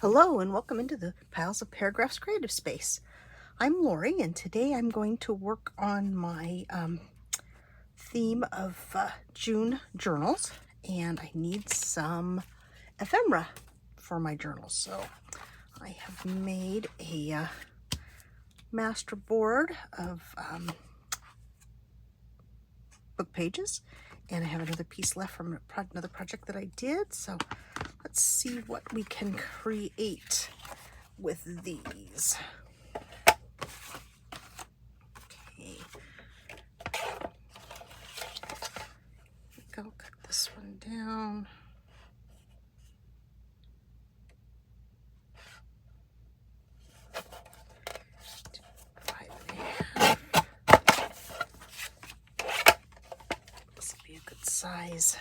Hello and welcome into the Piles of Paragraphs Creative Space. I'm Lori and today I'm going to work on my theme of June journals, and I need some ephemera for my journals. So I have made a masterboard of book pages, and I have another piece left from another project that I did. So let's see what we can create with these. Okay, I'll cut this one down. This will be a good size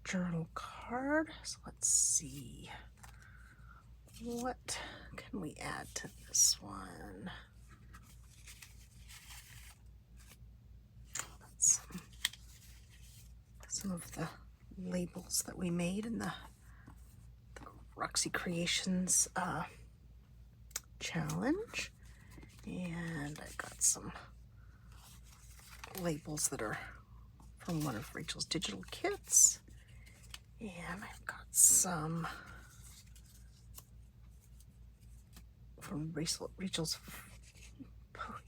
journal card. So let's see, what can we add to this one? That's some of the labels that we made in the Roxy Creations challenge, and I've got some labels that are from one of Rachel's digital kits, and I've got some from Rachel's,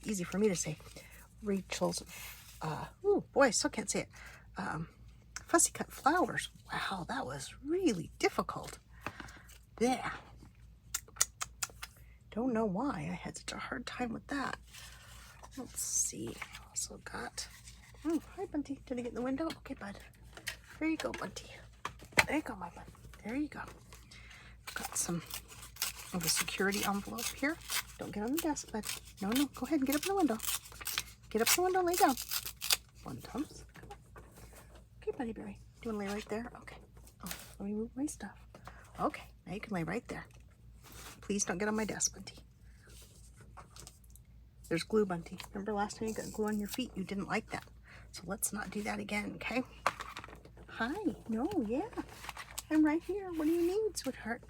easy for me to say, Rachel's, oh boy, I still can't say it, fussy cut flowers. Wow, that was really difficult. There. Don't know why I had such a hard time with that. Let's see. I also got, oh, hi Bunty. Did I get in the window? Okay, bud. There you go, Bunty. There you go, my bud. There you go. Got some of a security envelope here. Don't get on the desk, bud. No, go ahead and get up in the window. Get up in the window, lay down. One Tums. Okay, Bunny Berry. Do you want to lay right there? Okay. Oh, let me move my stuff. Okay, now you can lay right there. Please don't get on my desk, Bunty. There's glue, Bunty. Remember last time you got glue on your feet? You didn't like that. So let's not do that again, okay? Hi. No, yeah. I'm right here. What do you need, sweetheart?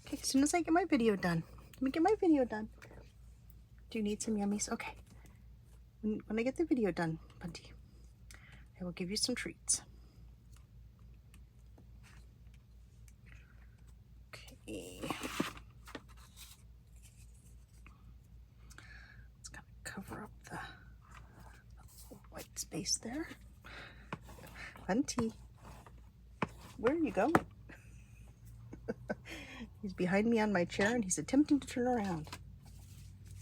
Okay, as soon as I get my video done. Let me get my video done. Do you need some yummies? Okay. When I get the video done, Bunty, I will give you some treats. Okay. Let's kind of cover up the white space there. Bunty, where are you going? He's behind me on my chair and he's attempting to turn around.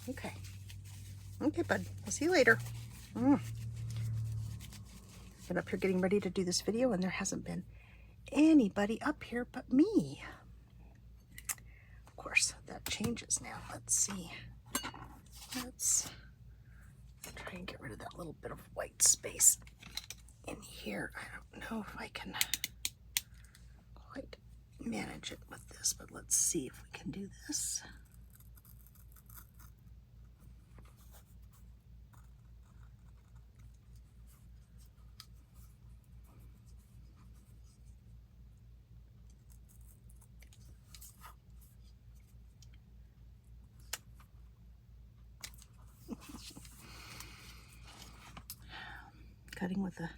Okay. Okay, bud. I'll see you later. Been up here getting ready to do this video and there hasn't been anybody up here but me. Of course, that changes now. Let's see. Let's try and get rid of that little bit of white space in here. I don't know if I can quite manage it with this, but let's see if we can do this. Cutting with a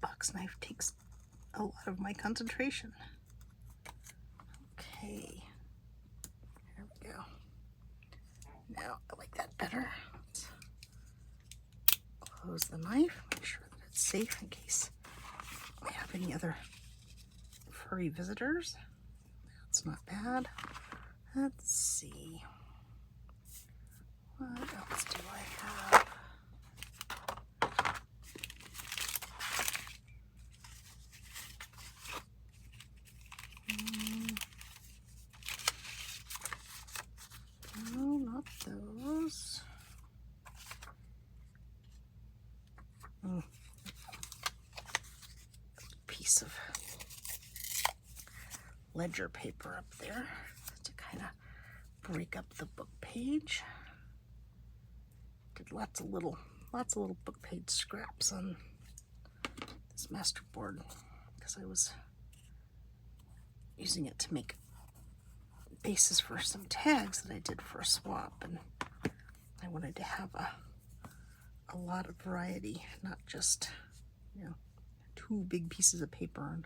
box knife takes a lot of my concentration. Okay, there we go. Now I like that better. Let's close the knife, make sure that it's safe in case we have any other furry visitors. That's not bad. Let's see. What else do I have? No, not those. Piece of ledger paper up there to kind of break up the book page. Did lots of little book page scraps on this masterboard because I was using it to make bases for some tags that I did for a swap, and I wanted to have a lot of variety, not just, you know, 2 big pieces of paper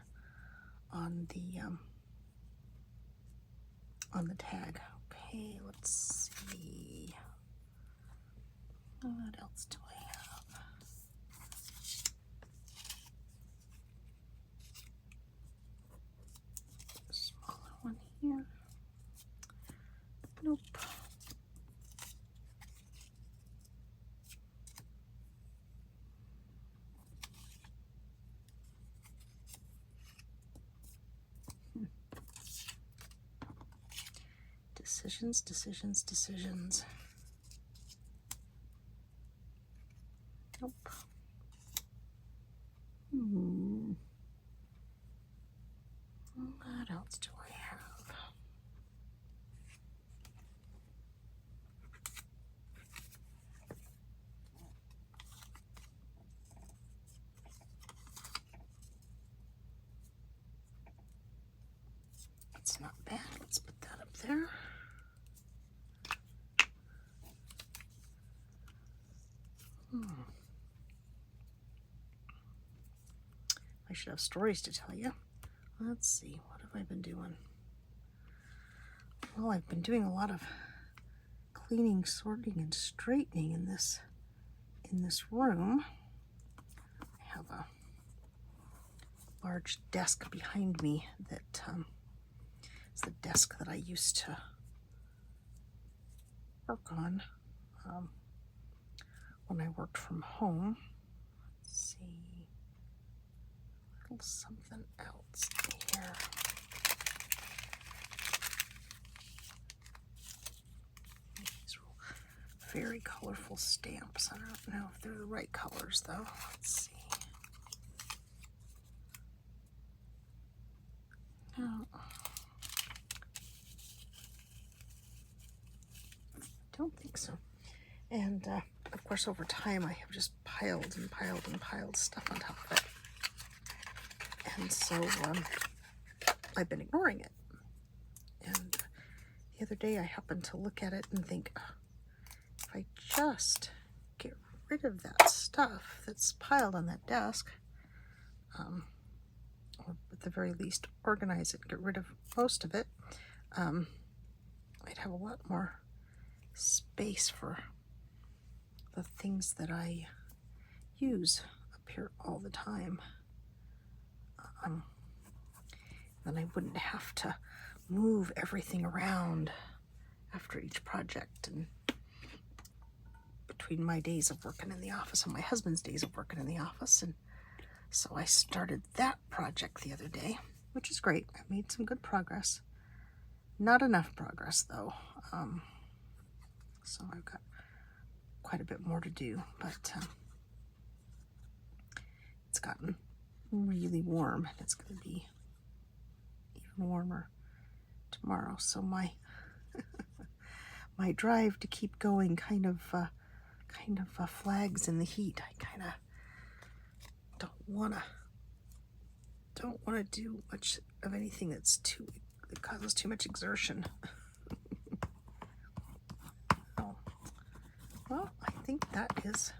on the tag. Okay, let's see. What else do I have? A smaller one here. Nope. Decisions, decisions, decisions. Nope. What else do I have? That's not bad. Let's put that up there. I should have stories to tell you. Let's see, what have I been doing? Well, I've been doing a lot of cleaning, sorting, and straightening in this room. I have a large desk behind me that is the desk that I used to work on when I worked from home. Let's see, a little something else here. These are very colorful stamps. I don't know if they're the right colors though. Let's see. No. I don't think so. And of course, over time, I have just piled and piled and piled stuff on top of it. And so I've been ignoring it. And the other day, I happened to look at it and think, oh, if I just get rid of that stuff that's piled on that desk, or at the very least, organize it, get rid of most of it, I'd have a lot more space for the things that I use up here all the time. Then I wouldn't have to move everything around after each project, and between my days of working in the office and my husband's days of working in the office. And so I started that project the other day, which is great. I made some good progress. Not enough progress though. So I've got quite a bit more to do, but it's gotten really warm, and it's going to be even warmer tomorrow. So my my drive to keep going kind of flags in the heat. I kind of don't wanna do much of anything that causes too much exertion. Oh, well, I think that is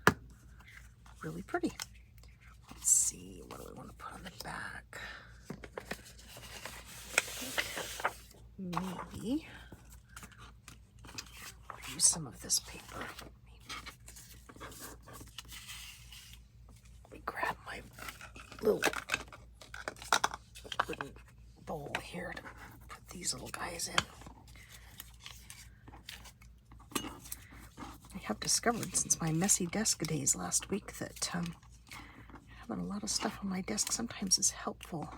really pretty. Let's see, what do we want to put on the back? Maybe use some of this paper. Let me grab my little wooden bowl here to put these little guys in. I have discovered since my messy desk days last week that having a lot of stuff on my desk sometimes is helpful,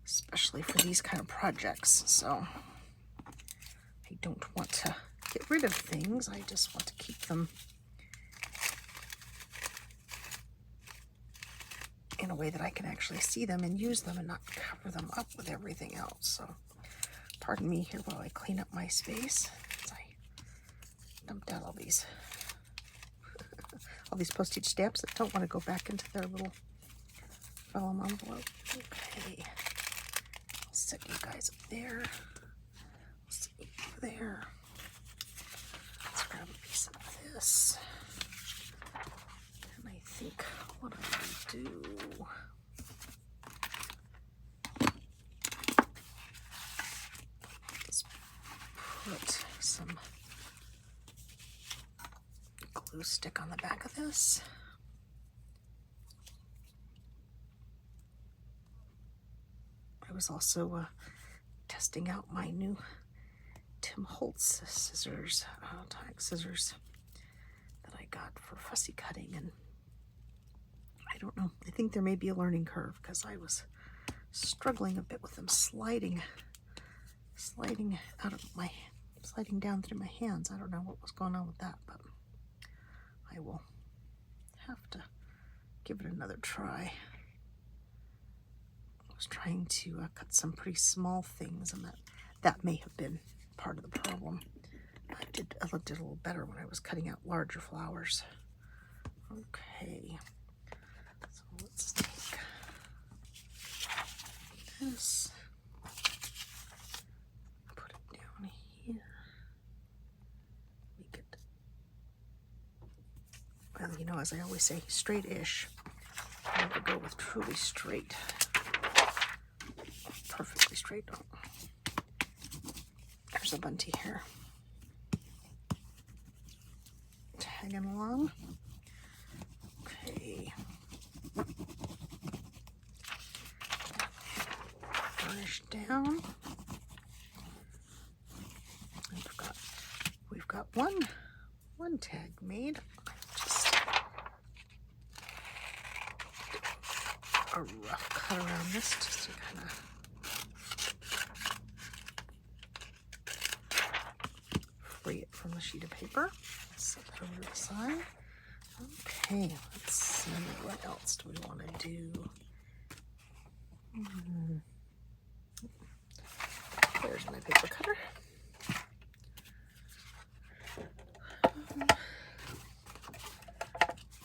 especially for these kind of projects. So I don't want to get rid of things. I just want to keep them in a way that I can actually see them and use them and not cover them up with everything else. So pardon me here while I clean up my space. I dumped out all these postage stamps that don't want to go back into their little vellum envelope. Okay, I'll set you guys up there. Let's see, there. Let's grab a piece of this. And I think what I will do is put some glue stick on the back of this. I was also testing out my new Tim Holtz scissors, tag scissors that I got for fussy cutting, and I don't know, I think there may be a learning curve because I was struggling a bit with them sliding down through my hands. I don't know what was going on with that, but I will have to give it another try. I was trying to cut some pretty small things, and that may have been part of the problem. I looked at it a little better when I was cutting out larger flowers. Okay, so let's take this, put it down here. Make it, well, you know, as I always say, straight-ish. I never go with truly straight. Perfectly straight. Oh. There's a bunty here. Tagging along. Okay. Burnish down. And we've got one tag made. Just a rough cut around this just to kind of free it from the sheet of paper. Set that over to the side. Okay, let's see, what else do we want to do? There's my paper cutter.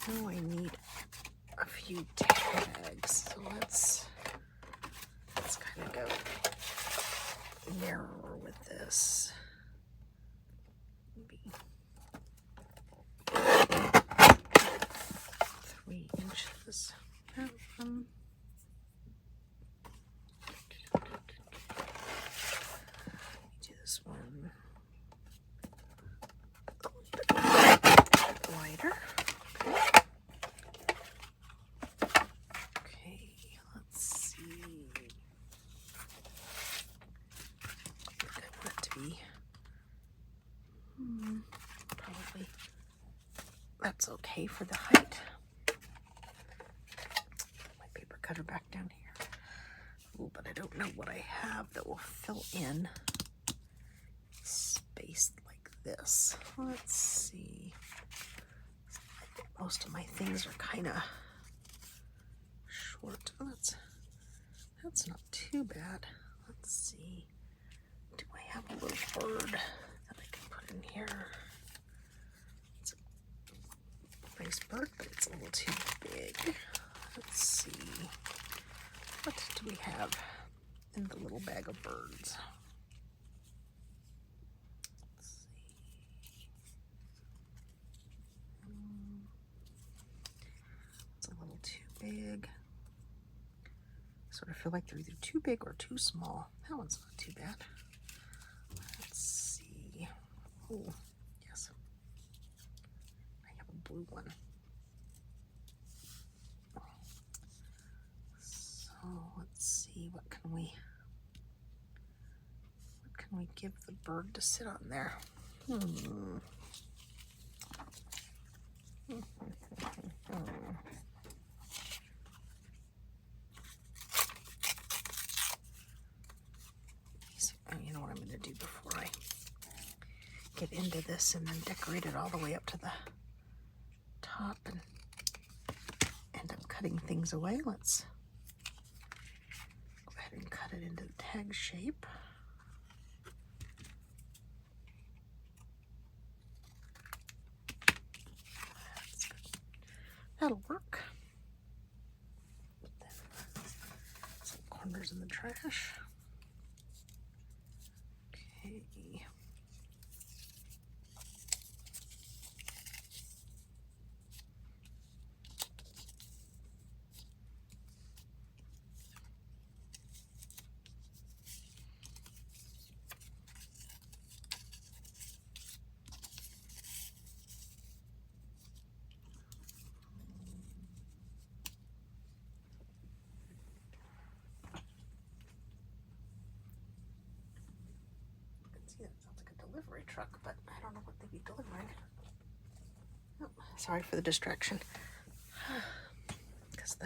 Now I need a few tags, so let's kind of go narrower with this. Maybe 3 inches. Do this one a bit wider. Okay, let's see. I want it to be probably, that's okay for the height. My paper cutter back down here. Ooh, but I don't know what I have that will fill in space like this. Let's see. I think most of my things are kind of short. Oh, that's not too bad. Let's see. Do I have a little bird that I can put in here? It's a nice bird, but it's a little too big. Let's see. What do we have in the little bag of birds? Let's see. It's a little too big. Sort of feel like they're either too big or too small. That one's not too bad. Let's see. Oh, yes. I have a blue one. So let's see, what can we give the bird to sit on there? You know what I'm going to do before I get into this and then decorate it all the way up to the top and end up cutting things away. Let's go ahead and cut it into the tag shape. That's good. That'll work. Put some corners in the trash. See, that sounds like a delivery truck, but I don't know what they'd be delivering. Oh, sorry for the distraction. Because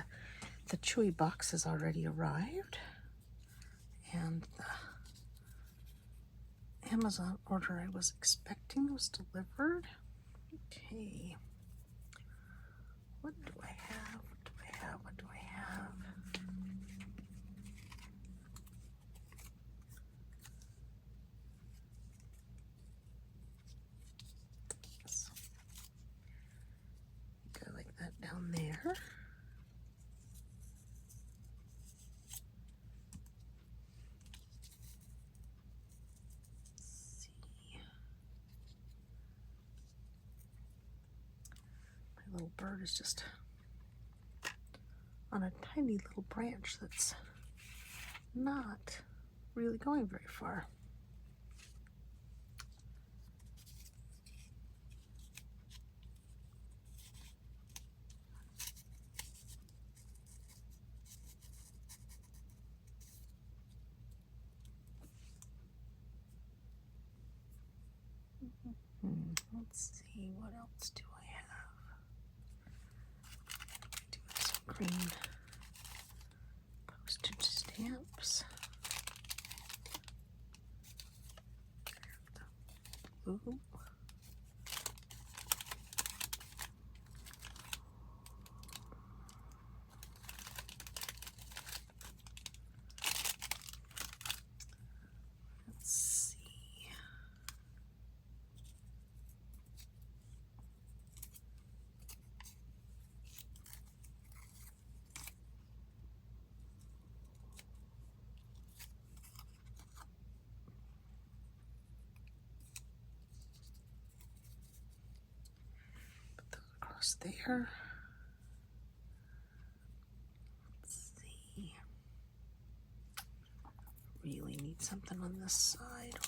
the chewy box has already arrived, and the Amazon order I was expecting was delivered. Okay. What do I have? What do I have? What do I have? So, go like that down there. Little bird is just on a tiny little branch that's not really going very far. Let's see, what else do I have? I do have some green postage stamps. Blue. Let's see. Put those across there. Let's see. Really need something on this side.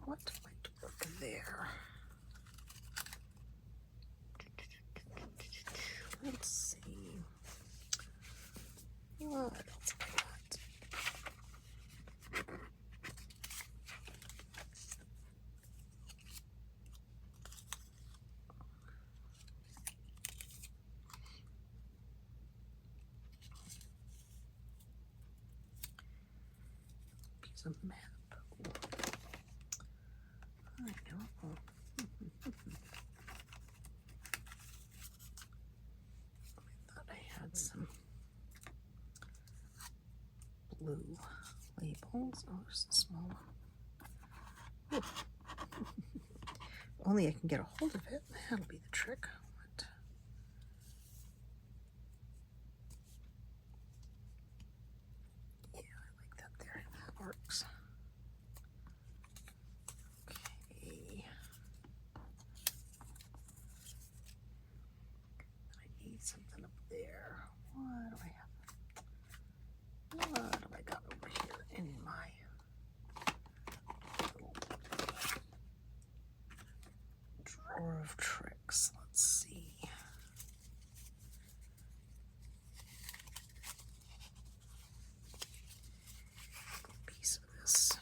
What might work there? Let's see. What else I got? Piece of map. I know. I thought I had some blue labels. Oh, there's a small one. Only I can get a hold of it. That'll be the trick. Yeah, I like that there. That works. Okay. I need something up there. What do I have? What have I got over here in my little drawer of tricks? Let's see. Piece of this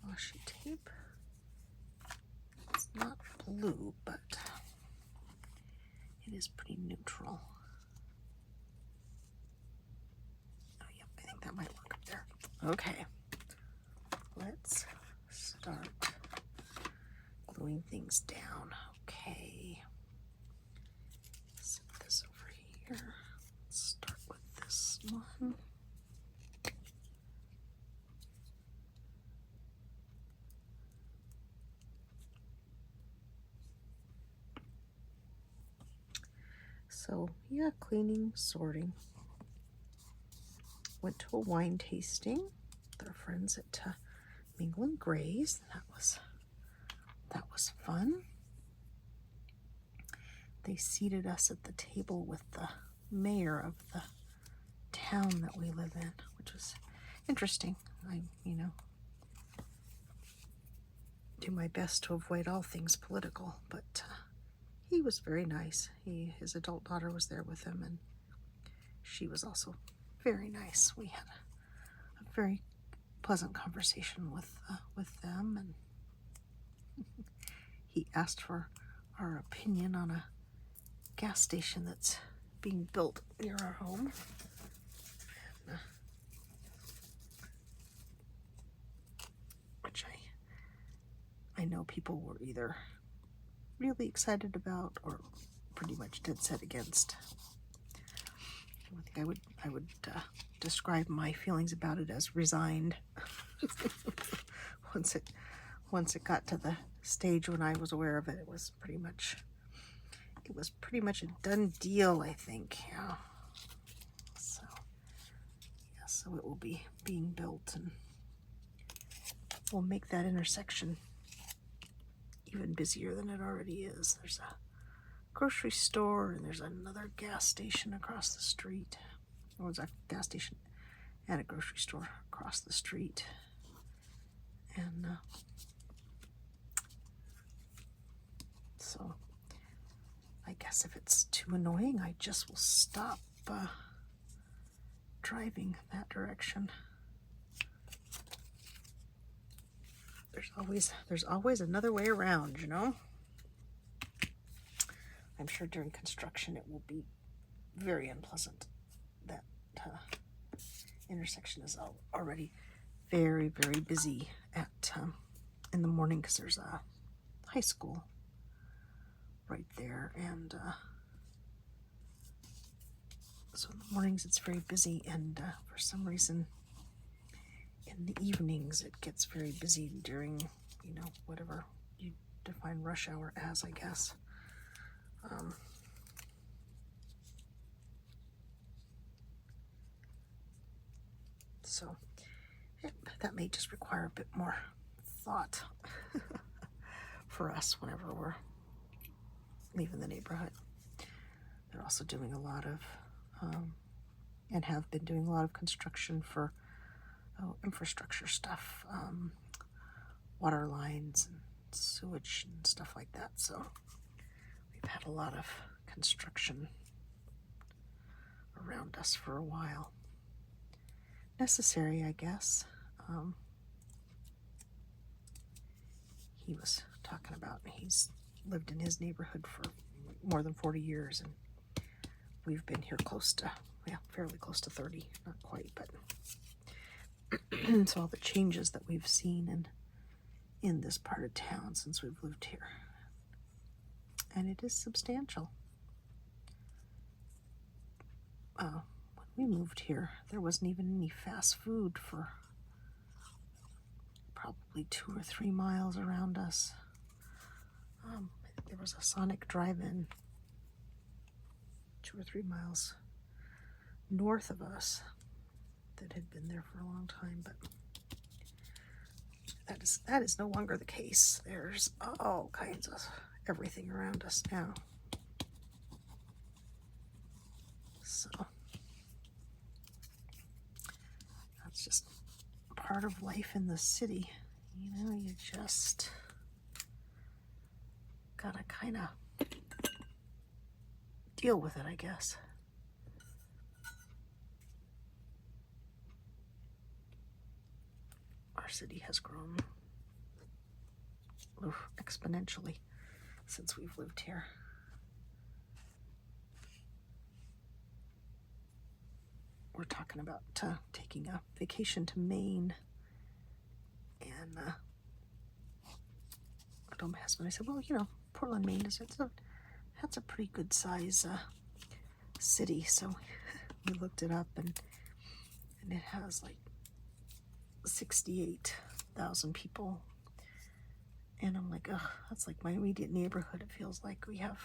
washi tape. It's not blue, but it is pretty neutral. Oh, yeah, I think that might work up there. Okay, let's start gluing things down. Okay, set this over here. Let's start with this one. So yeah, cleaning, sorting. Went to a wine tasting with our friends at Mingle and Gray's. That was fun. They seated us at the table with the mayor of the town that we live in, which was interesting. I, do my best to avoid all things political, but he was very nice. His adult daughter was there with him, and she was also very nice. We had a very pleasant conversation with them, and he asked for our opinion on a gas station that's being built near our home. And, which I know people were either really excited about or pretty much dead set against. I think I would describe my feelings about it as resigned. Once it got to the stage when I was aware of it, it was pretty much a done deal, I think. Yeah. So it will be being built, and we'll make that intersection even busier than it already is. There's a grocery store, and there's another gas station across the street. There was a gas station and a grocery store across the street. And so I guess if it's too annoying, I just will stop driving that direction. There's always another way around, you know? I'm sure during construction it will be very unpleasant. That intersection is already very, very busy in the morning, because there's a high school right there, and so in the mornings it's very busy, and for some reason in the evenings it gets very busy during, whatever you define rush hour as, I guess. So that may just require a bit more thought for us whenever we're leaving the neighborhood. They're also doing a lot of, and have been doing a lot of construction for infrastructure stuff, water lines and sewage and stuff like that. So we've had a lot of construction around us for a while. Necessary, I guess. He was talking about, he's lived in his neighborhood for more than 40 years, and we've been here fairly close to 30, not quite, but so all the changes that we've seen in this part of town since we've lived here, and it is substantial. When we moved here, there wasn't even any fast food for probably 2 or 3 miles around us. I think there was a Sonic drive-in 2 or 3 miles north of us that had been there for a long time, but that is no longer the case. There's all kinds of everything around us now. So that's just part of life in the city. You just gotta kind of deal with it, I guess. Our city has grown exponentially since we've lived here. We're talking about taking a vacation to Maine, and I told my husband, I said, well, Portland, Maine that's a pretty good size city. So we looked it up, and it has like 68,000 people, and I'm like, that's like my immediate neighborhood. It feels like we have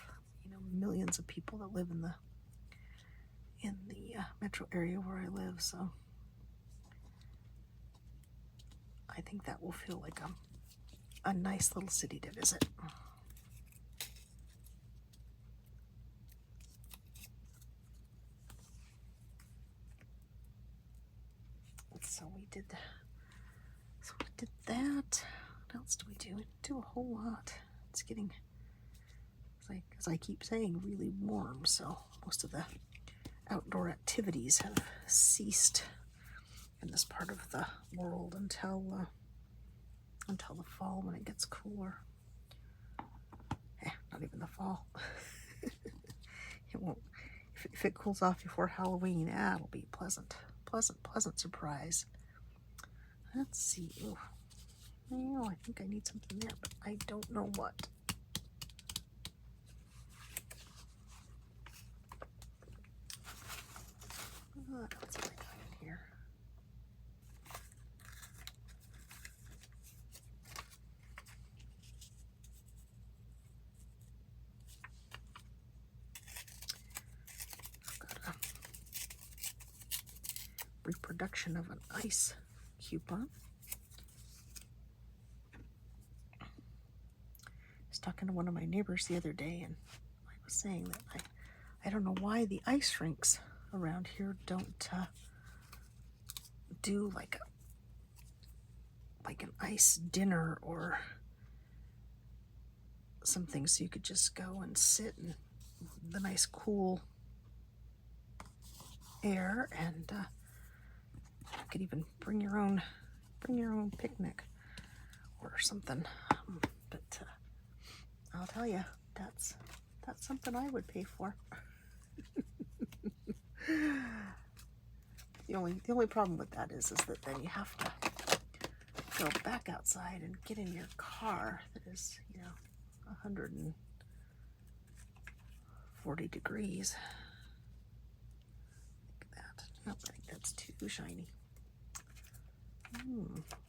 millions of people that live in the metro area where I live. So I think that will feel like a nice little city to visit. So we did that. What else do we do? We didn't do a whole lot. It's getting, as I keep saying, really warm. So most of the outdoor activities have ceased in this part of the world until the fall when it gets cooler. Not even the fall. It won't. If it cools off before Halloween, it'll be pleasant surprise. Let's see. Ooh. Well, I think I need something there, but I don't know what. What else have I got in here? I've got a reproduction of an ice coupon. I was talking to one of my neighbors the other day, and I was saying that I don't know why the ice rinks around here don't do like an ice dinner or something, so you could just go and sit in the nice cool air, and you could even bring your own picnic or something. But I'll tell you, that's something I would pay for. The only problem with that is that then you have to go back outside and get in your car that is, 140 degrees. Like that. Nope, I think that's too shiny.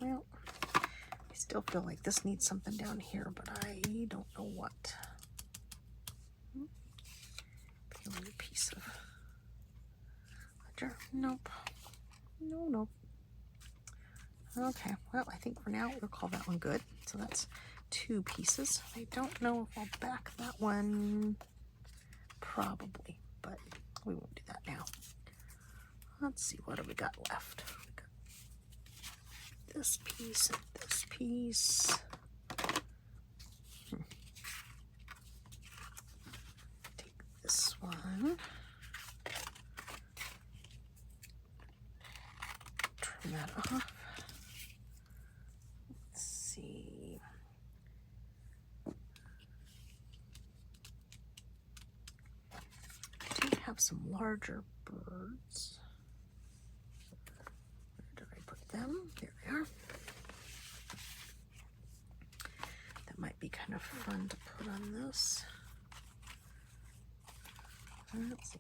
Well, I still feel like this needs something down here, but I don't know what. Peeling a piece of ledger. Nope. Nope. Okay, well, I think for now we'll call that one good. So that's 2 pieces. I don't know if I'll back that one. Probably, but we won't do that now. Let's see, what have we got left? We got this piece and this piece. Take this one. Trim that off. Let's see. I do have some larger birds. Where did I put them? There they are. That might be kind of fun to put on this. Let's see.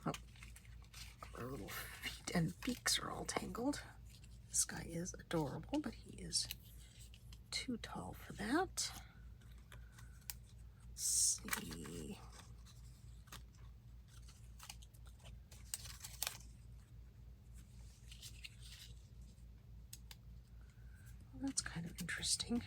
Oh, our little feet and beaks are all tangled. This guy is adorable, but he is too tall for that. Let's see. Well, that's kind of interesting.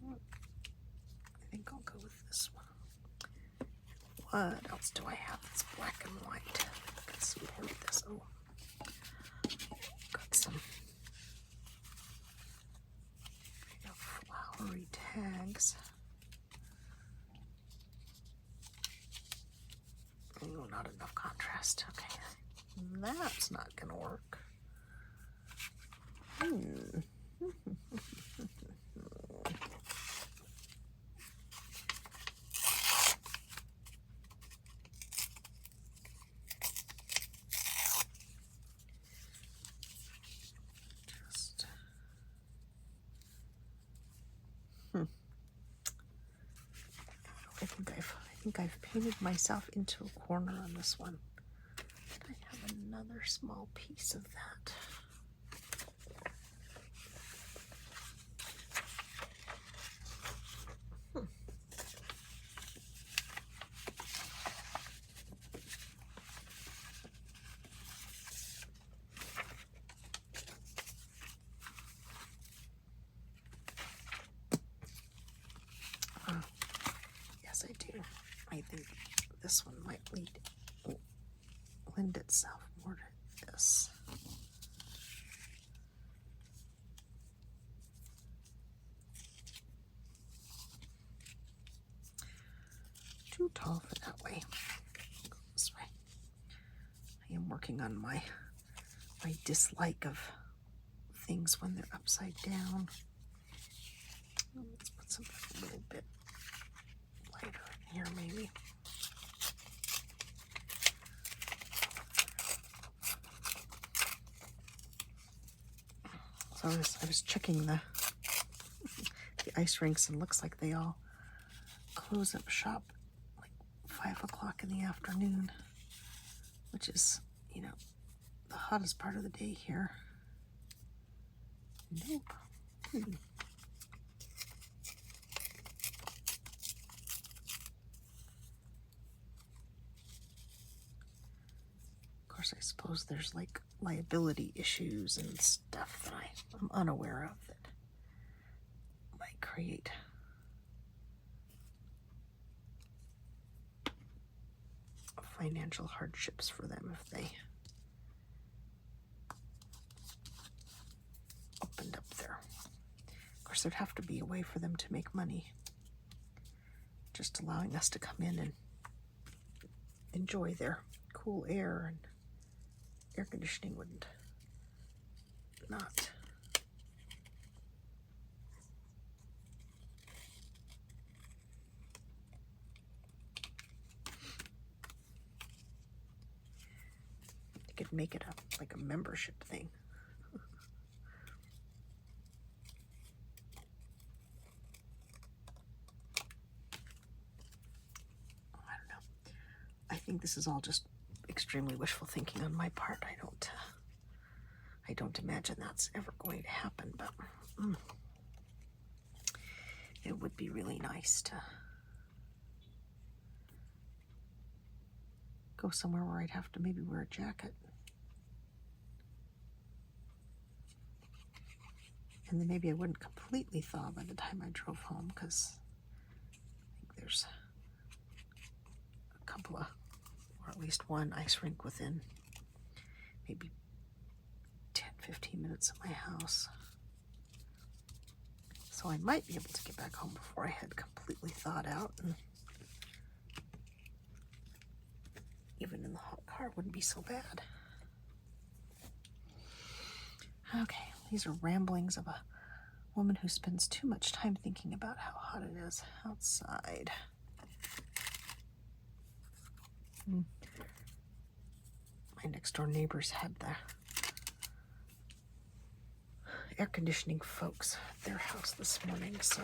I think I'll go with this one. What else do I have that's black and white? Let's see what this. Oh, got some flowery tags. Oh, not enough contrast. Okay, that's not gonna work. I think I've painted myself into a corner on this one. I have another small piece of that. Yes, I do. I think this one might lend itself more to this. tall for that way. Go this way. I am working on my dislike of things when they're upside down. Let's put something a little bit lighter in here, maybe. So I was checking the ice rinks, and looks like they all close up shop like 5 o'clock in the afternoon, which is, you know, the hottest part of the day here. Nope. Of course, I suppose there's like liability issues and stuff that I'm unaware of that might create financial hardships for them if they opened up there. Of course, there'd have to be a way for them to make money. Just allowing us to come in and enjoy their cool air and air conditioning wouldn't not. They could make it like a membership thing. I think this is all just extremely wishful thinking on my part. I don't imagine that's ever going to happen, but it would be really nice to go somewhere where I'd have to maybe wear a jacket. And then maybe I wouldn't completely thaw by the time I drove home, because I think there's a couple of, or at least one ice rink within maybe 10-15 minutes of my house. So I might be able to get back home before I had completely thawed out, and even in the hot car wouldn't be so bad. Okay, these are ramblings of a woman who spends too much time thinking about how hot it is outside. My next door neighbors had the air conditioning folks at their house this morning, so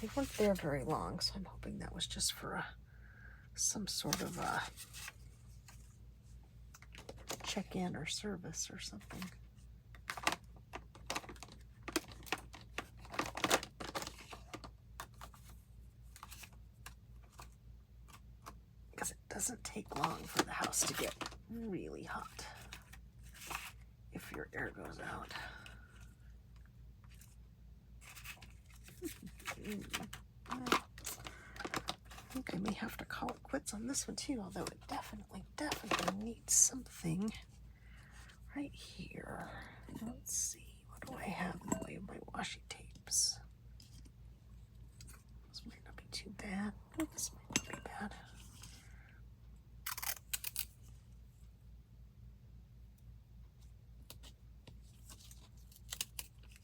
they weren't there very long, so I'm hoping that was just for some sort of a check-in or service or something. Because it doesn't take long for the house to get really hot if your air goes out. I think I may have to call it quits on this one too, although it definitely needs something right here. Let's see, what do I have in the way of my washi tapes? This might not be too bad. Oh, this might not be bad.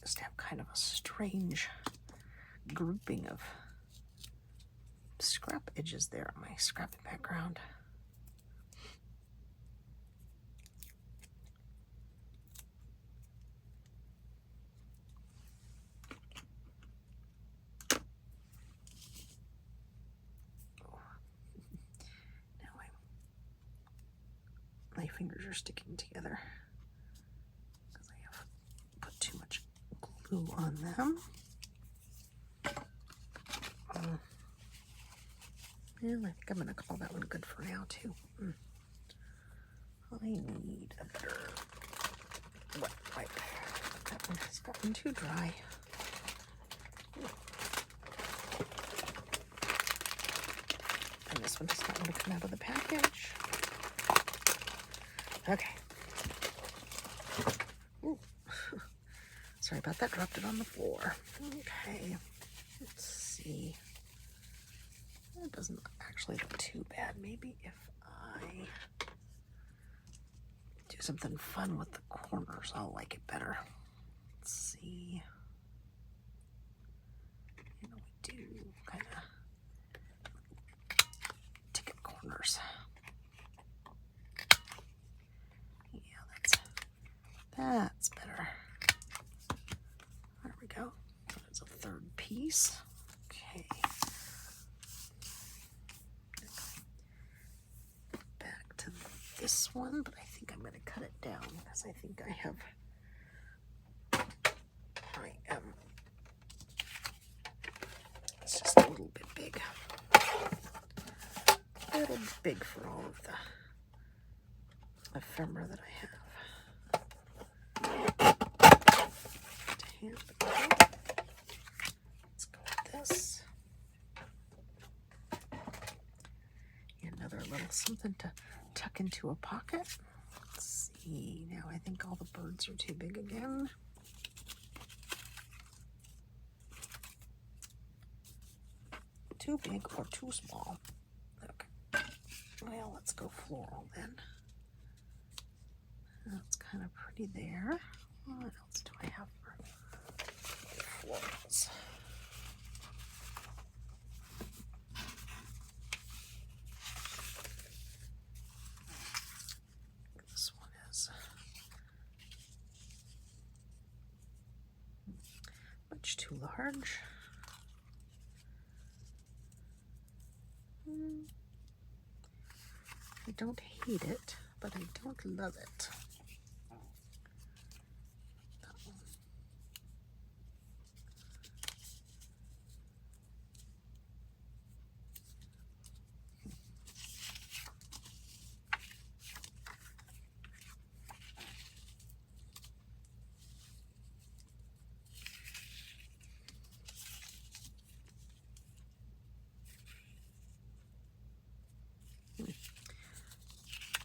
Just have kind of a strange grouping of scrap edges there on my scrappy background. My fingers are sticking together because I have put too much glue on them. And I think I'm going to call that one good for now too. I need a better wet wipe. That one has gotten too dry. And this one does not want to come out of the package. Okay. Ooh. Sorry about that, dropped it on the floor. Okay, let's see. That doesn't actually actually not too bad. Maybe if I do something fun with the corners, I'll like it better. Let's see. You know, we do kind of ticket corners. Yeah, that's better. There we go. There's a third piece. Okay. Back to this one, but I think I'm going to cut it down because I think I am. It's just a little bit big. A little big for all of the ephemera that I have. Let's go with this. Another little something to tuck into a pocket. Let's see. Now I think all the birds are too big again. Too big or too small? Okay. Well, let's go floral then. That's kind of pretty there. What else do I have for florals? This one is much too large. I don't hate it, but I don't love it.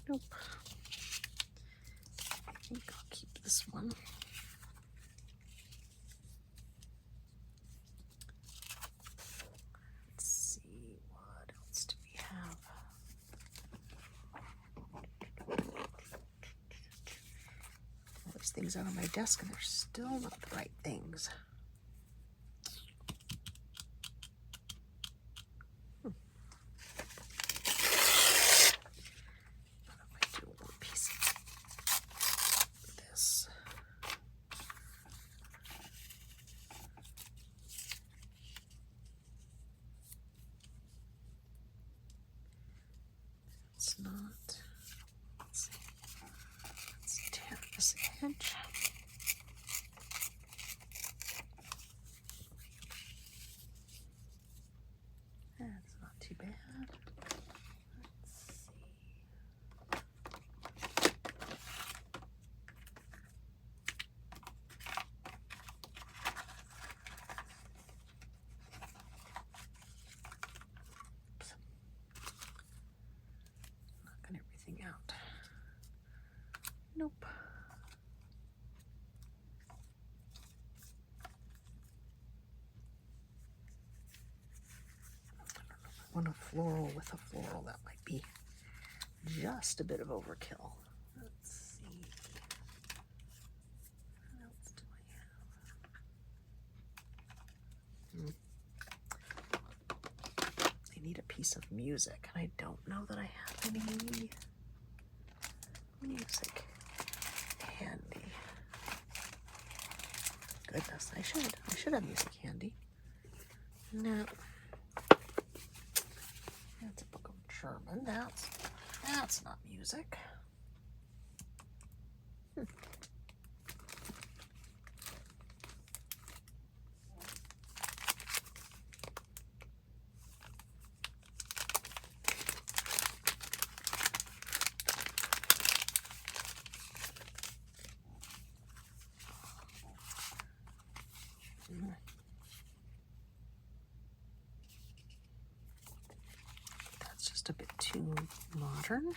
Nope. I think I'll keep this one. Let's see, what else do we have? All these things out on my desk and they're still not the right things. It's not. Let's see. Let's tap this edge. That's not too bad. Let's see. Knocking everything out. Nope. I want a floral with a floral. That might be just a bit of overkill. Let's see. What else do I have? I need a piece of music, and I don't know that I have any music handy. Goodness, I should have music handy. No. That's a book of German. That's not music. That's just a bit too modern.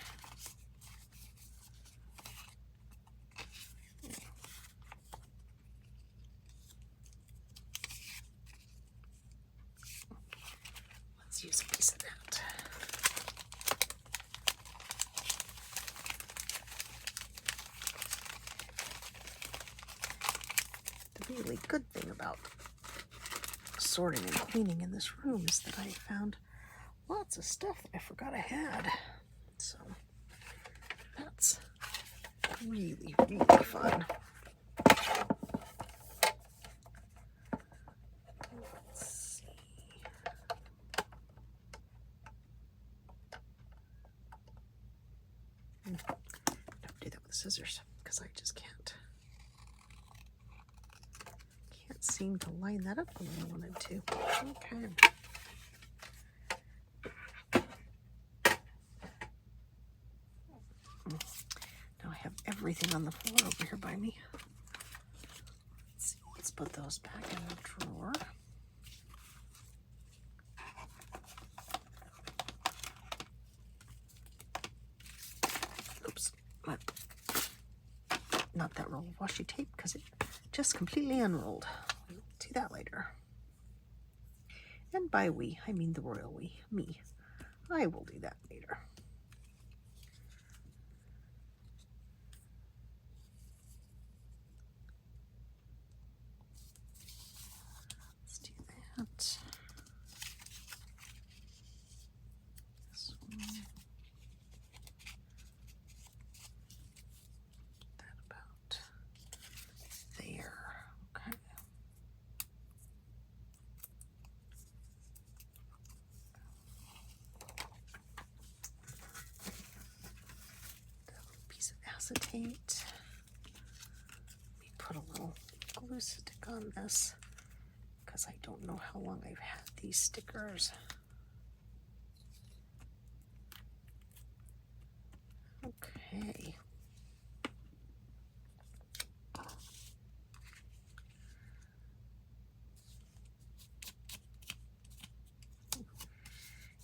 Let's use a piece of that. really good thing about sorting and cleaning in this room is that I found lots of stuff that I forgot I had. So that's really, really fun. Let's see. Don't do that with scissors because I just can't seem to line that up the way I wanted to. Okay. Now I have everything on the floor over here by me. Let's see, let's put those back in the drawer. Oops, not that roll of washi tape because it just completely unrolled. We'll do that later. And by we, I mean the royal we, me. I will do that later. Let's do that. This one. That about there. Okay. Piece of acetate. Let me put a little glue stick on this because I don't know how long I've had these stickers. Okay.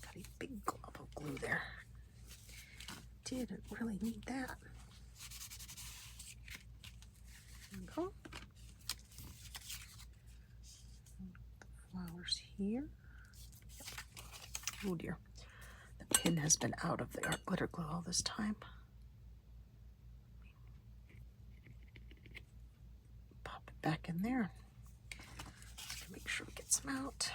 Got a big glob of glue there. Didn't really need that. There we go. The flowers here. Oh dear. The pin has been out of the art glitter glue all this time. Pop it back in there. Just make sure we get some out.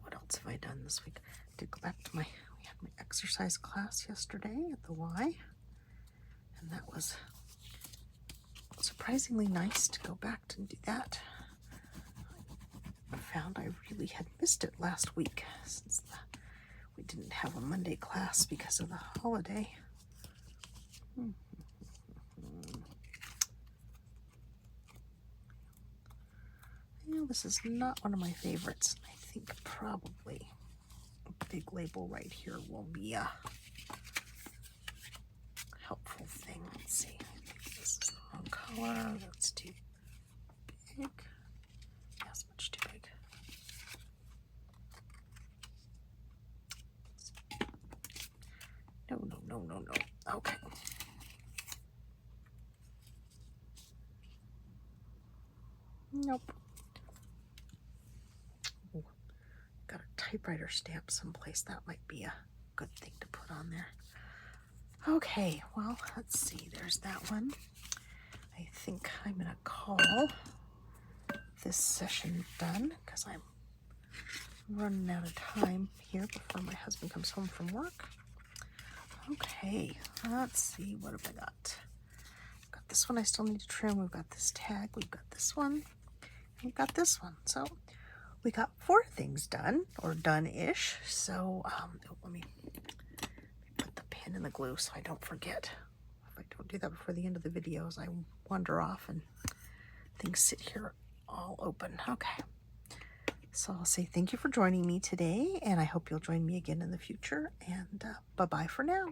What else have I done this week? I did go back to we had my exercise class yesterday at the Y, and that was surprisingly nice to go back and do that. I found I really had missed it last week since we didn't have a Monday class because of the holiday. You know, this is not one of my favorites. I think probably a big label right here will be a helpful thing. Let's see. I think this is the wrong color. That's too big. That's much too big. No. Okay. Nope. Ooh, got a typewriter stamp someplace. That might be a good thing to put on there. Okay, well, let's see. There's that one. I think I'm going to call this session done because I'm running out of time here before my husband comes home from work. Okay, let's see. What have I got? I've got this one I still need to trim. We've got this tag. We've got this one. We've got this one. So we got 4 things done, or done-ish. So let me put the pin in the glue so I don't forget. If I don't do that before the end of the videos, I wander off and things sit here all open. Okay. So I'll say thank you for joining me today, and I hope you'll join me again in the future, and bye-bye for now.